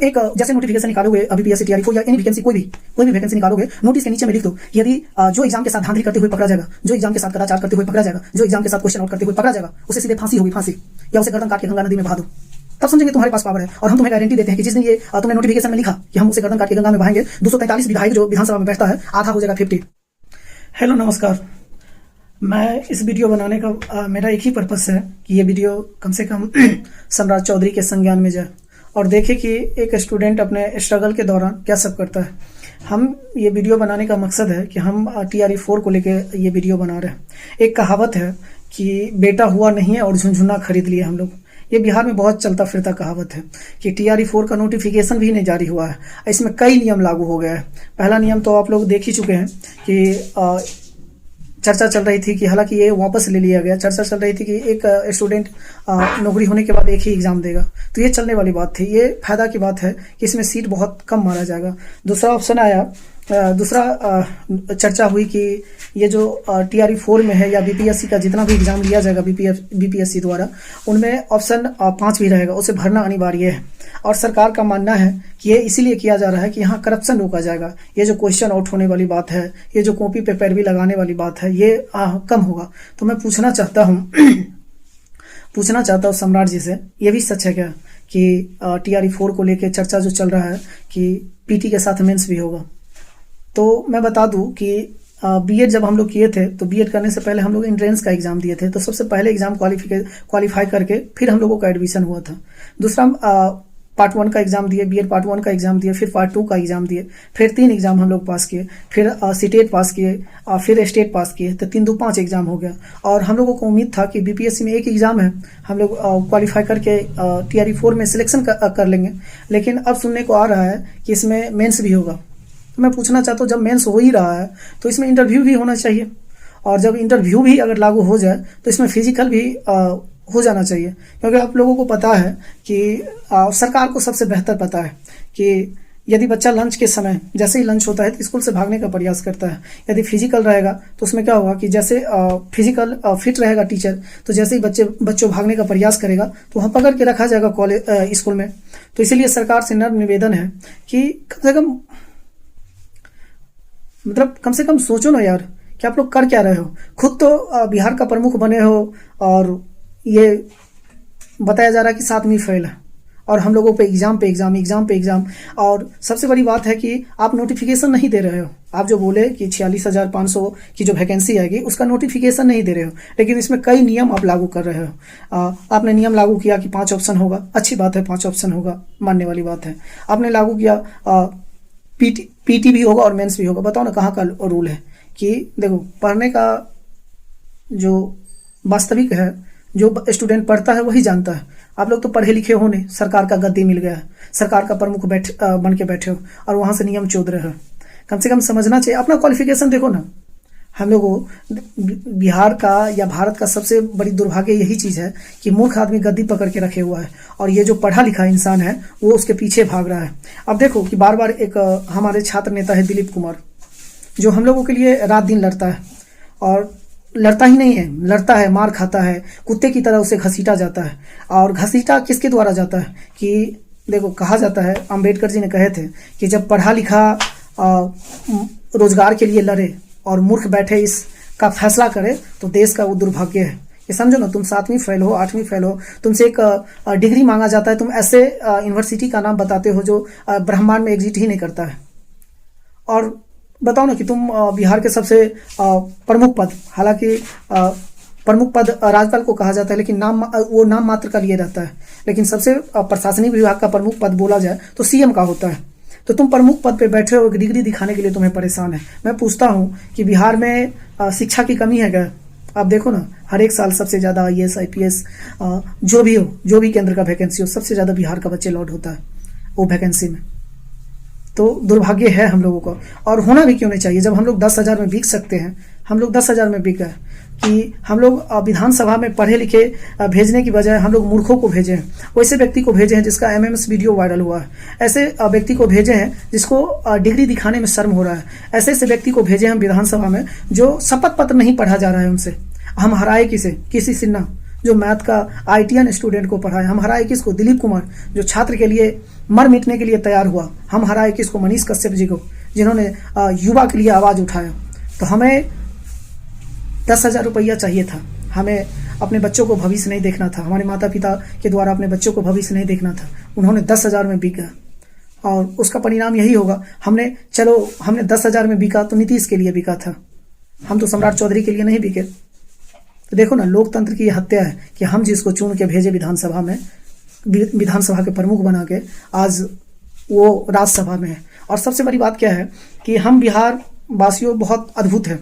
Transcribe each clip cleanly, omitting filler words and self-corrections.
एक जैसे नोटिफिकेशन निकालोगे अभी बीपीएससी टीआरई या एनी वैकेंसी कोई भी वैकेंसी निकालोगे, नोटिस के नीचे में लिख दो यदि जो एग्जाम के साथ धांधली करते हुए पकड़ा जाएगा, जो एग्जाम के साथ कदाचार करते हुए पकड़ा जाएगा, जो एग्जाम के साथ क्वेश्चन आउट करते हुए पकड़ा जाएगा, उसे सीधे फांसी होगी, फांसी, या उसे गर्दन काट के गंगा नदी में बहा दो। तब समझेंगे तुम्हारे पास पावर है। और हम तुम्हें गारंटी देते हैं कि जिस दिन ये तुमने नोटिफिकेशन में लिखा कि हम उसे गर्दन काट के गंगा में बहाएंगे, 243 विधायक जो विधानसभा में बैठता है आधा हो जाएगा 50। हेलो नमस्कार, मैं इस वीडियो बनाने का मेरा एक ही पर्पस है कि ये वीडियो कम से कम सम्राट चौधरी के संज्ञान में जाए और देखे कि एक स्टूडेंट अपने स्ट्रगल के दौरान क्या सब करता है। हम ये वीडियो बनाने का मकसद है कि हम TRE 4 को लेके ये वीडियो बना रहे हैं। एक कहावत है कि बेटा हुआ नहीं है और झुनझुना खरीद लिया हम लोग। ये बिहार में बहुत चलता फिरता कहावत है कि TRE 4 का नोटिफिकेशन भी नहीं जारी हुआ है, इसमें कई नियम लागू हो गया है। पहला नियम तो आप लोग देख ही चुके हैं कि चर्चा चल रही थी कि हालांकि ये वापस ले लिया गया। चर्चा चल रही थी कि एक स्टूडेंट नौकरी होने के बाद एक ही एग्जाम देगा, तो ये चलने वाली बात थी। ये फायदा की बात है कि इसमें सीट बहुत कम मारा जाएगा। दूसरा ऑप्शन आया, चर्चा हुई कि ये जो TRE 4 में है या बीपीएससी का जितना भी एग्जाम लिया जाएगा बीपीएससी द्वारा, उनमें ऑप्शन 5 भी रहेगा, उसे भरना अनिवार्य है। और सरकार का मानना है कि ये इसीलिए किया जा रहा है कि यहाँ करप्शन रोका जाएगा। ये जो क्वेश्चन आउट होने वाली बात है, ये जो कॉपी पे पैरवी लगाने वाली बात है, ये कम होगा। तो मैं पूछना चाहता हूँ सम्राट जी से, ये भी सच है क्या कि TRE 4 को लेके चर्चा जो चल रहा है कि पीटी के साथ मेंस भी होगा? तो मैं बता दूं कि बीएड जब हम लोग किए थे तो बीएड करने से पहले हम लोग एंट्रेंस का एग्जाम दिए थे। तो सबसे पहले एग्जाम क्वालिफाई करके फिर हम लोगों का एडमिशन हुआ था। दूसरा पार्ट 1 का एग्जाम दिए, बीएड पार्ट 1 का एग्जाम दिए, फिर पार्ट 2 का एग्जाम दिए, फिर 3 एग्जाम हम लोग पास किए, फिर सीटेट पास किए, फिर स्टेट पास किए, तो 3 2 5 एग्जाम हो गया। और हम लोगों को उम्मीद था कि बीपीएससी में एक एग्जाम है, हम लोग क्वालिफाई करके TRE 4 में सिलेक्शन कर लेंगे। लेकिन अब सुनने को आ रहा है कि इसमें मेंस भी होगा। तो मैं पूछना चाहता हूँ, जब मेंस हो ही रहा है तो इसमें इंटरव्यू भी होना चाहिए, और जब इंटरव्यू भी अगर लागू हो जाए तो इसमें फिजिकल भी हो जाना चाहिए। क्योंकि आप लोगों को पता है कि सरकार को सबसे बेहतर पता है कि यदि बच्चा लंच के समय जैसे ही लंच होता है तो स्कूल से भागने का प्रयास करता है। यदि फिजिकल रहेगा तो उसमें क्या होगा कि जैसे फिजिकल फिट रहेगा टीचर, तो जैसे ही बच्चों भागने का प्रयास करेगा तो वहाँ पकड़ के रखा जाएगा कॉलेज स्कूल में। तो इसीलिए सरकार से नम्र निवेदन है कि कम से कम सोचो ना यार कि आप लोग कर क्या रहे हो। खुद तो बिहार का प्रमुख बने हो और ये बताया जा रहा है कि 7वीं फेल है, और हम लोगों पे एग्जाम पे एग्जाम। और सबसे बड़ी बात है कि आप नोटिफिकेशन नहीं दे रहे हो। आप जो बोले कि 46,500 की जो वैकेंसी आएगी उसका नोटिफिकेशन नहीं दे रहे हो, लेकिन इसमें कई नियम आप लागू कर रहे हो। आपने नियम लागू किया कि 5 ऑप्शन होगा, अच्छी बात है, 5 ऑप्शन होगा, मानने वाली बात है। आपने लागू किया पीटी भी होगा और मेंस भी होगा। बताओ ना कहाँ का रूल है कि देखो, पढ़ने का जो वास्तविक है, जो स्टूडेंट पढ़ता है वही जानता है। आप लोग तो पढ़े लिखे हो नहीं, सरकार का गद्दी मिल गया है, सरकार का प्रमुख बन के बैठे हो और वहां से नियम चोद रहे हो। कम से कम समझना चाहिए, अपना क्वालिफिकेशन देखो ना। हम लोगों बिहार का या भारत का सबसे बड़ी दुर्भाग्य यही चीज़ है कि मूर्ख आदमी गद्दी पकड़ के रखे हुआ है और ये जो पढ़ा लिखा इंसान है वो उसके पीछे भाग रहा है। अब देखो कि बार बार एक हमारे छात्र नेता है दिलीप कुमार, जो हम लोगों के लिए रात दिन लड़ता है, और लड़ता ही नहीं है, लड़ता है, मार खाता है, कुत्ते की तरह उसे घसीटा जाता है। और घसीटा किसके द्वारा जाता है कि देखो, कहा जाता है, अम्बेडकर जी ने कहे थे कि जब पढ़ा लिखा रोजगार के लिए लड़े और मूर्ख बैठे इसका फैसला करे तो देश का वो दुर्भाग्य है। ये समझो ना, तुम 7वीं फेल हो, 8वीं फेल हो, तुमसे एक डिग्री मांगा जाता है, तुम ऐसे यूनिवर्सिटी का नाम बताते हो जो ब्रह्मांड में एग्जिट ही नहीं करता है। और बताओ ना कि तुम बिहार के सबसे प्रमुख पद, हालांकि प्रमुख पद राज्यपाल को कहा जाता है, लेकिन वो नाम मात्र का लिए रहता है, लेकिन सबसे प्रशासनिक विभाग का प्रमुख पद बोला जाए तो CM का होता है। तो तुम प्रमुख पद पे बैठे हो, एक डिग्री दिखाने के लिए तुम्हें परेशान है। मैं पूछता हूँ कि बिहार में शिक्षा की कमी है क्या? आप देखो ना, हर एक साल सबसे ज़्यादा IAS IPS जो भी हो, जो भी केंद्र का वैकेंसी हो, सबसे ज़्यादा बिहार का बच्चे लॉट होता है वो वैकेंसी में। तो दुर्भाग्य है हम लोगों का, और होना भी क्यों नहीं चाहिए। जब हम लोग 10,000 में बिक सकते हैं, हम लोग 10,000 में बिक गए कि हम लोग विधानसभा में पढ़े लिखे भेजने की बजाय हम लोग मूर्खों को भेजे हैं। वैसे व्यक्ति को भेजे हैं जिसका MMS वीडियो वायरल हुआ है, ऐसे व्यक्ति को भेजे हैं जिसको डिग्री दिखाने में शर्म हो रहा है, ऐसे व्यक्ति को भेजे हैं विधानसभा में जो शपथ पत्र नहीं पढ़ा जा रहा है उनसे। हम हराए किसी सिन्हा जो मैथ का ITN स्टूडेंट को पढ़ाए, हम हराए किसको? दिलीप कुमार, जो छात्र के लिए मर मिटने के लिए तैयार हुआ। हम हराए किसको? मनीष कश्यप जी को, जिन्होंने युवा के लिए आवाज़ उठाया। तो हमें 10,000 रुपया चाहिए था। हमें अपने बच्चों को भविष्य नहीं देखना था, हमारे माता पिता के द्वारा अपने बच्चों को भविष्य नहीं देखना था। उन्होंने 10,000 में बिका और उसका परिणाम यही होगा। हमने 10,000 में बिका तो नीतीश के लिए बिका था, हम तो सम्राट चौधरी के लिए नहीं बिके। तो देखो ना, लोकतंत्र की हत्या है कि हम जिसको चुन के भेजे विधानसभा में, विधानसभा के प्रमुख बना के, आज वो राज्यसभा में है। और सबसे बड़ी बात क्या है कि हम बिहार वासियों बहुत अद्भुत है।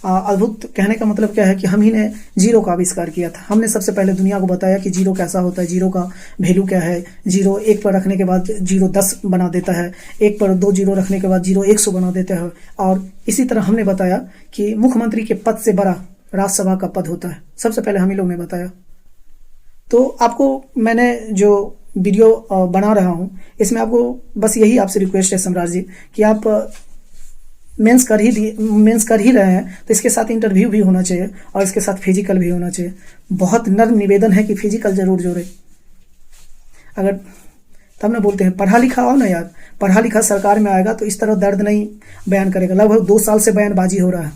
अद्भुत कहने का मतलब क्या है कि हम ही ने जीरो का आविष्कार किया था। हमने सबसे पहले दुनिया को बताया कि जीरो कैसा होता है, जीरो का वैल्यू क्या है। जीरो 1 पर रखने के बाद जीरो 10 बना देता है, 1 पर 2 जीरो रखने के बाद जीरो 100 बना देता है। और इसी तरह हमने बताया कि मुख्यमंत्री के पद से बड़ा राज्यसभा का पद होता है। सबसे पहले हम ही लोग ने बताया। तो आपको मैंने जो वीडियो बना रहा हूँ, इसमें आपको बस यही आपसे रिक्वेस्ट है सम्राट जी कि आप मेंस कर ही रहे हैं तो इसके साथ इंटरव्यू भी होना चाहिए और इसके साथ फिजिकल भी होना चाहिए। बहुत नर्म निवेदन है कि फिजिकल जरूर जोड़े। अगर तब ना बोलते हैं पढ़ा लिखा हो ना यार, पढ़ा लिखा सरकार में आएगा तो इस तरह दर्द नहीं बयान करेगा। लगभग 2 साल से बयानबाजी हो रहा है,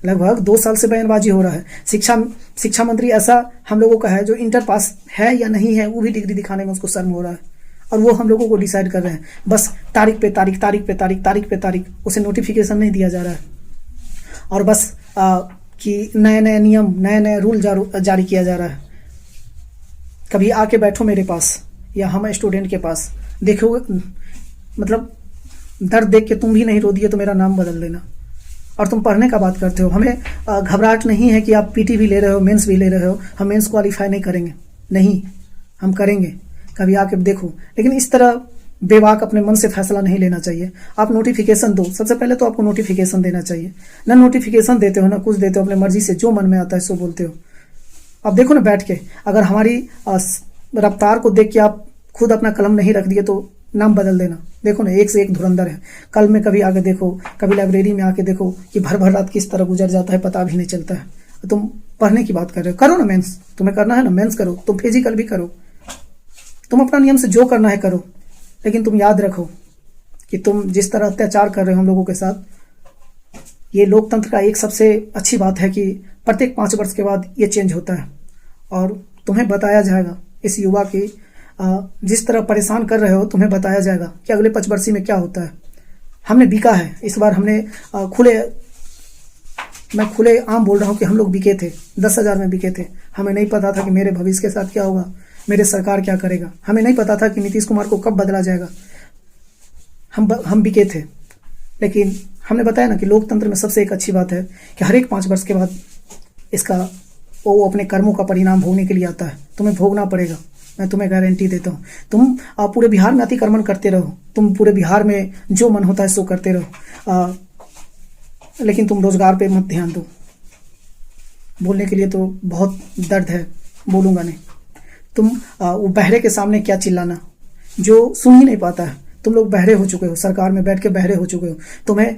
लगभग 2 साल से बयानबाजी हो रहा है। शिक्षा मंत्री ऐसा हम लोगों का है जो इंटर पास है या नहीं है वो भी डिग्री दिखाने में उसको शर्म हो रहा है, और वो हम लोगों को डिसाइड कर रहे हैं। बस तारीख पे तारीख, तारीख पे तारीख, तारीख पे तारीख, उसे नोटिफिकेशन नहीं दिया जा रहा है। और बस कि नए नए नियम, नए नए रूल जारी किया जा रहा है। कभी आके बैठो मेरे पास या हम स्टूडेंट के पास, देखोगे मतलब दर्द देख के तुम भी नहीं रो दिए तो मेरा नाम बदल देना। और तुम पढ़ने का बात करते हो, हमें घबराहट नहीं है कि आप पीटी भी ले रहे हो, मेंस भी ले रहे हो। हम मेंस क्वालिफाई नहीं करेंगे, नहीं, हम करेंगे, कभी आके देखो। लेकिन इस तरह बेबाक अपने मन से फैसला नहीं लेना चाहिए। आप नोटिफिकेशन दो, सबसे पहले तो आपको नोटिफिकेशन देना चाहिए। ना नोटिफिकेशन देते हो ना कुछ देते हो, अपने मर्जी से जो मन में आता है सो बोलते हो। अब देखो ना बैठ के, अगर हमारी रफ्तार को देख के आप खुद अपना कलम नहीं रख दिए तो नाम बदल देना। देखो ना, एक से एक धुरंधर है। कल में कभी आके देखो, कभी लाइब्रेरी में आके देखो कि भर भर रात किस तरह गुजर जाता है, पता भी नहीं चलता है। तुम पढ़ने की बात कर रहे हो, करो ना मेंस, तुम्हें करना है ना मेंस करो, तुम फिजिकल भी करो, तुम अपना नियम से जो करना है करो। लेकिन तुम याद रखो कि तुम जिस तरह अत्याचार कर रहे हो हम लोगों के साथ, ये लोकतंत्र का एक सबसे अच्छी बात है कि प्रत्येक 5 वर्ष के बाद ये चेंज होता है और तुम्हें बताया जाएगा। इस युवा की जिस तरह परेशान कर रहे हो, तुम्हें बताया जाएगा कि अगले 5 वर्षीय में क्या होता है। हमने बिका है इस बार, हमने मैं खुले आम बोल रहा हूँ कि हम लोग बिके थे, 10,000 में बिके थे। हमें नहीं पता था कि मेरे भविष्य के साथ क्या होगा, मेरे सरकार क्या करेगा। हमें नहीं पता था कि नीतीश कुमार को कब बदला जाएगा। हम बिके थे, लेकिन हमने बताया ना कि लोकतंत्र में सबसे एक अच्छी बात है कि हर एक 5 वर्ष के बाद इसका वो अपने कर्मों का परिणाम भोगने के लिए आता है। तुम्हें भोगना पड़ेगा, मैं तुम्हें गारंटी देता हूँ। तुम पूरे बिहार में अतिक्रमण करते रहो, तुम पूरे बिहार में जो मन होता है सो करते रहो, लेकिन तुम रोजगार पे मत ध्यान दो। बोलने के लिए तो बहुत दर्द है, बोलूँगा नहीं। तुम वो बहरे के सामने क्या चिल्लाना, जो सुन ही नहीं पाता है। तुम लोग बहरे हो चुके हो, सरकार में बैठ के बहरे हो चुके हो। तुम्हें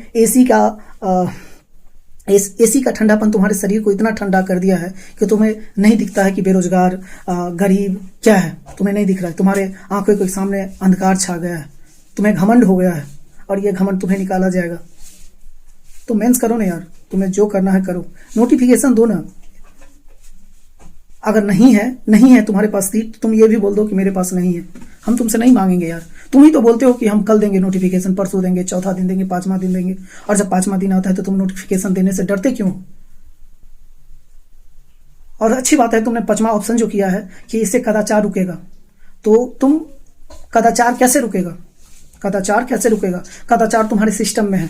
एसी का ठंडापन तुम्हारे शरीर को इतना ठंडा कर दिया है कि तुम्हें नहीं दिखता है कि बेरोजगार गरीब क्या है, तुम्हें नहीं दिख रहा है। तुम्हारे आंखों के सामने अंधकार छा गया है, तुम्हें घमंड हो गया है और ये घमंड तुम्हें निकाला जाएगा। तो मेंस करो ना यार, तुम्हें जो करना है करो, नोटिफिकेशन दो ना। अगर नहीं है तुम्हारे पास सीट, तुम ये भी बोल दो कि मेरे पास नहीं है, हम तुमसे नहीं मांगेंगे यार। तुम ही तो बोलते हो कि हम कल देंगे नोटिफिकेशन, परसों देंगे, चौथा दिन देंगे, 5वां दिन देंगे, और जब 5वां दिन आता है तो तुम नोटिफिकेशन देने से डरते क्यों? और अच्छी बात है तुमने 5वां ऑप्शन जो किया है कि इससे कदाचार रुकेगा, तो तुम कदाचार कैसे रुकेगा? कदाचार कैसे रुकेगा? कदाचार तुम्हारे सिस्टम में है।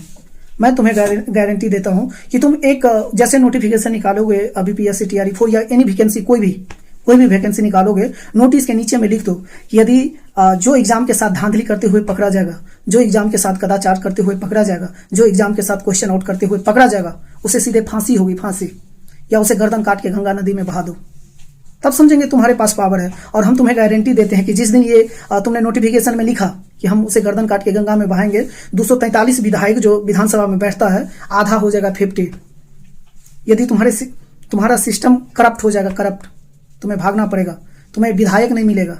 मैं तुम्हें गारंटी देता हूं कि तुम एक जैसे नोटिफिकेशन निकालोगे अभी पीएससी टीआरई 4 या एनी वैकेंसी, कोई भी वैकेंसी निकालोगे, नोटिस के नीचे में लिख दो कि यदि जो एग्जाम के साथ धांधली करते हुए पकड़ा जाएगा, जो एग्जाम के साथ कदाचार करते हुए पकड़ा जाएगा, जो एग्जाम के साथ क्वेश्चन आउट करते हुए पकड़ा जाएगा, उसे सीधे फांसी होगी, फांसी, या उसे गर्दन काट के गंगा नदी में बहा दो। तब समझेंगे तुम्हारे पास पावर है। और हम तुम्हें गारंटी देते हैं कि जिस दिन ये तुमने नोटिफिकेशन में लिखा कि हम उसे गर्दन काट के गंगा में बहाएंगे, 243 विधायक जो विधानसभा में बैठता है, आधा हो जाएगा 50। यदि तुम्हारा सिस्टम करप्ट हो जाएगा, करप्ट, तुम्हें भागना पड़ेगा, तुम्हें विधायक नहीं मिलेगा,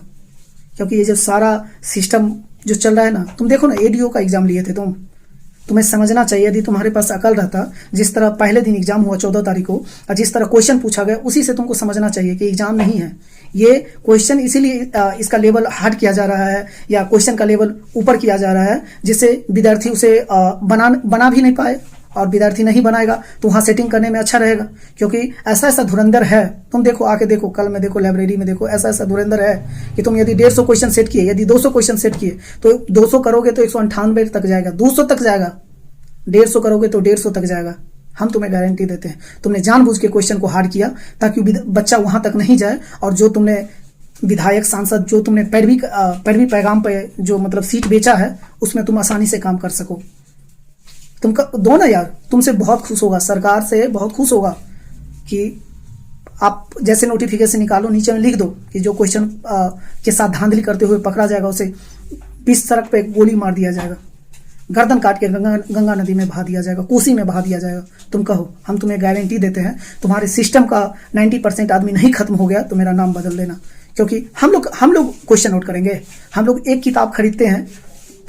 क्योंकि ये जो सारा सिस्टम जो चल रहा है ना, तुम देखो ना, एडीओ का एग्जाम लिए थे तुम्हें समझना चाहिए, यदि तुम्हारे पास अकल रहता, जिस तरह पहले दिन एग्जाम हुआ 14 तारीख को और जिस तरह क्वेश्चन पूछा गया उसी से तुमको समझना चाहिए कि एग्जाम नहीं है ये क्वेश्चन, इसीलिए इसका लेवल हार्ड किया जा रहा है या क्वेश्चन का लेवल ऊपर किया जा रहा है, जिससे विद्यार्थी उसे बना भी नहीं पाए, और विद्यार्थी नहीं बनाएगा तो वहाँ सेटिंग करने में अच्छा रहेगा, क्योंकि ऐसा ऐसा धुरंधर है। तुम देखो, आके देखो, कल में देखो, लाइब्रेरी में देखो, ऐसा ऐसा धुरंधर है कि तुम यदि 150 क्वेश्चन सेट किए, यदि 200 क्वेश्चन सेट किए तो 200 करोगे तो 198 तक जाएगा, 200 तक जाएगा, 150 करोगे तो 150 तक जाएगा। हम तुम्हें गारंटी देते हैं। तुमने जानबूझ के क्वेश्चन को हार्ड किया ताकि बच्चा वहां तक नहीं जाए, और जो तुमने विधायक सांसद जो तुमने पैरवी पैगाम पे जो मतलब सीट बेचा है उसमें तुम आसानी से काम कर सको। तुम दो ना यार, तुमसे बहुत खुश होगा, सरकार से बहुत खुश होगा कि आप जैसे नोटिफिकेशन निकालो, नीचे में लिख दो कि जो क्वेश्चन के साथ धांधली करते हुए पकड़ा जाएगा उसे 20 सड़क पे गोली मार दिया जाएगा, गर्दन काट के गंगा नदी में बहा दिया जाएगा, कोसी में बहा दिया जाएगा। तुम कहो, हम तुम्हें गारंटी देते हैं, तुम्हारे सिस्टम का 90% आदमी नहीं खत्म हो गया तो मेरा नाम बदल देना, क्योंकि हम लोग क्वेश्चन नोट करेंगे। हम लोग एक किताब खरीदते हैं,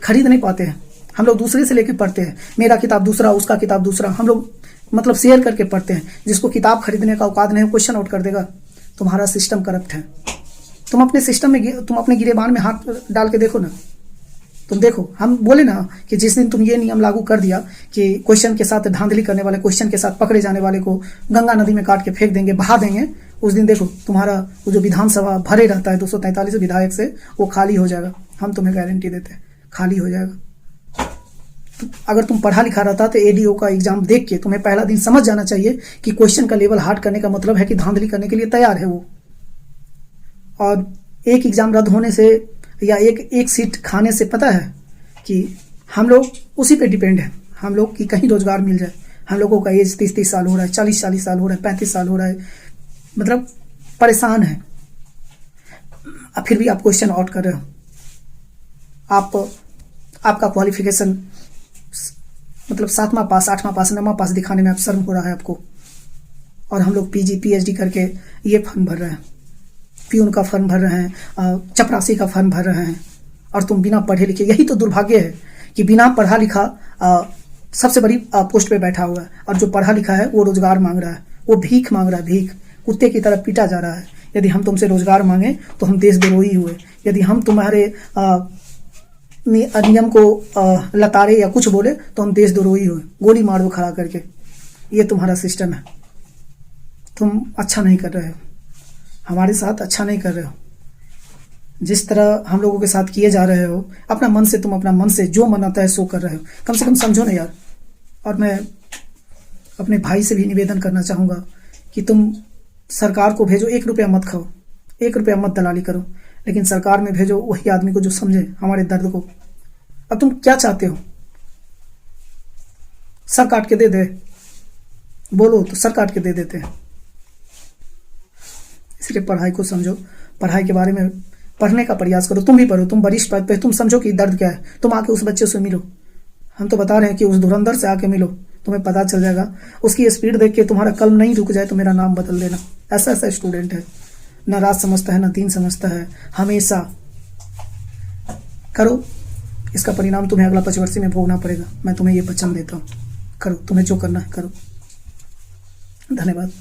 खरीद नहीं पाते हैं, हम लोग दूसरे से लेके पढ़ते हैं। मेरा किताब दूसरा, उसका किताब दूसरा, हम लोग मतलब शेयर करके पढ़ते हैं। जिसको किताब खरीदने का औकात नहीं, क्वेश्चन नोट कर देगा। तुम्हारा सिस्टम करप्ट है। तुम अपने सिस्टम में, तुम अपने गिरेबान में हाथ डाल के देखो ना, तुम देखो। हम बोले ना कि जिस दिन तुम ये नियम लागू कर दिया कि क्वेश्चन के साथ धांधली करने वाले, क्वेश्चन के साथ पकड़े जाने वाले को गंगा नदी में काट के फेंक देंगे, बहा देंगे, उस दिन देखो तुम्हारा वो जो विधानसभा भरे रहता है 243 विधायक से, वो खाली हो जाएगा। हम तुम्हें गारंटी देते हैं, खाली हो जाएगा। अगर तुम पढ़ा लिखा रहता तो एडीओ का एग्जाम देख के तुम्हें पहला दिन समझ जाना चाहिए कि क्वेश्चन का लेवल हार्ड करने का मतलब है कि धांधली करने के लिए तैयार है वो। और एक एग्जाम रद्द होने से या एक सीट खाने से पता है कि हम लोग उसी पे डिपेंड है, हम लोग की कहीं रोजगार मिल जाए। हम लोगों का एज 30 साल हो रहा है, 40 साल हो रहा है, 35 साल हो रहा है, मतलब परेशान है। अब फिर भी आप क्वेश्चन आउट कर रहे हो। आपका क्वालिफिकेशन मतलब 7वां पास, 8वां पास, 9वां पास दिखाने में आप शर्म हो रहा है आपको। और हम लोग PG PhD करके ये फॉर्म भर रहे हैं, प्यून का फॉर्म भर रहे हैं, चपरासी का फॉर्म भर रहे हैं, और तुम बिना पढ़े लिखे। यही तो दुर्भाग्य है कि बिना पढ़ा लिखा सबसे बड़ी पोस्ट पे बैठा हुआ है, और जो पढ़ा लिखा है वो रोजगार मांग रहा है, वो भीख मांग रहा है, भीख कुत्ते की तरह पीटा जा रहा है। यदि हम तुमसे रोजगार मांगे तो हम देशद्रोही हुए। यदि हम तुम्हारे नियम को लताड़े या कुछ बोले तो हम देशद्रोही हुए, गोली मार दो खड़ा करके। ये तुम्हारा सिस्टम है। तुम अच्छा नहीं कर रहे हो, हमारे साथ अच्छा नहीं कर रहे हो। जिस तरह हम लोगों के साथ किए जा रहे हो, अपना मन से, तुम अपना मन से जो मन आता है सो कर रहे हो। कम से कम समझो ना यार। और मैं अपने भाई से भी निवेदन करना चाहूँगा कि तुम सरकार को भेजो, 1 रुपया मत खाओ, 1 रुपया मत दलाली करो, लेकिन सरकार में भेजो वही आदमी को जो समझे हमारे दर्द को। अब तुम क्या चाहते हो? सर काट के दे दे, बोलो तो सर काट के दे देते हैं। इसलिए पढ़ाई को समझो, पढ़ाई के बारे में पढ़ने का प्रयास करो। तुम भी पढ़ो, तुम वरिष्ठ पद पे, तुम समझो कि दर्द क्या है। तुम आके उस बच्चे से मिलो। हम तो बता रहे हैं कि उस धुरंधर से आके मिलो, तुम्हें पता चल जाएगा। उसकी स्पीड देख के तुम्हारा कलम नहीं रुक जाए तो मेरा नाम बदल देना। ऐसा ऐसा स्टूडेंट है, ना रात समझता है ना दिन समझता है, हमेशा। करो, इसका परिणाम तुम्हें अगला 5 वर्ष में भोगना पड़ेगा। मैं तुम्हें ये वचन देता हूँ। करो, तुम्हें जो करना है करो। धन्यवाद।